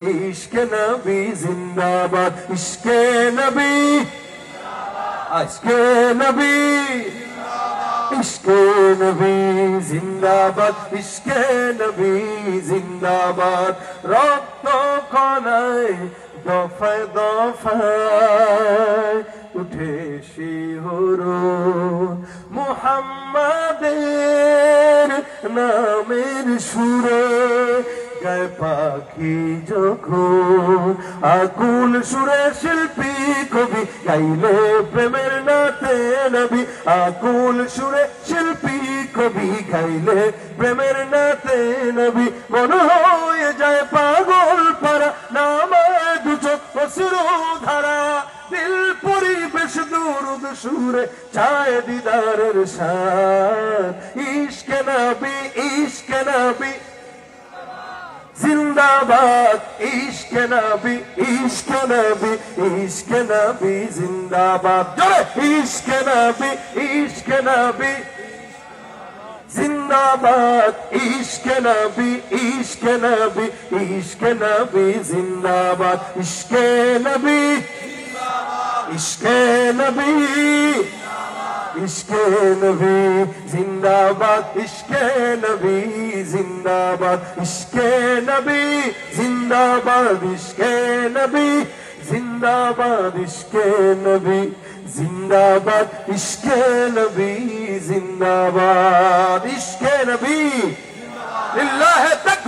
इश्क नबी जिंदाबाद, इश्क नबी, इश्क नबी, इश्क नबी जिंदाबाद, इश्क नबी जिंदाबाद। रक्त कणाয় দফায় দফায় উঠে শিহরণ, মুহাম্মাদের নামের সুরে গায় পাখি যখন, আকুল সুরে শিল্পী কবি গাইলে প্রেমের নাতে নবী, আকুল সুরে শিল্পী কবি গাইলে প্রেমের নাতে নবী। মন হয়ে যায় পাগল পারা, নামায় দুচোখ অশ্রু ধারা, দিল পরিবেশ দুরুদ সুরে চায় দিদারের শান। ইশক নবী, ইশক নবী जिंदाबाद, इश्क नबी, इश्क नबी, इश्क नबी जिंदाबाद। जोरे इश्क नबी, इश्क नबी जिंदाबाद, इश्क नबी, इश्क नबी, इश्क नबी जिंदाबाद। इश्क नबी, इश्क नबी, इश्क नबी जिंदाबाद, इश्क नबी जिंदाबाद, इश्क नबी जिंदाबाद, इश्क नबी जिंदाबाद, इश्क नबी जिंदाबाद, इश्क नबी जिंदाबाद, इश्क नबी लिल्लाह तक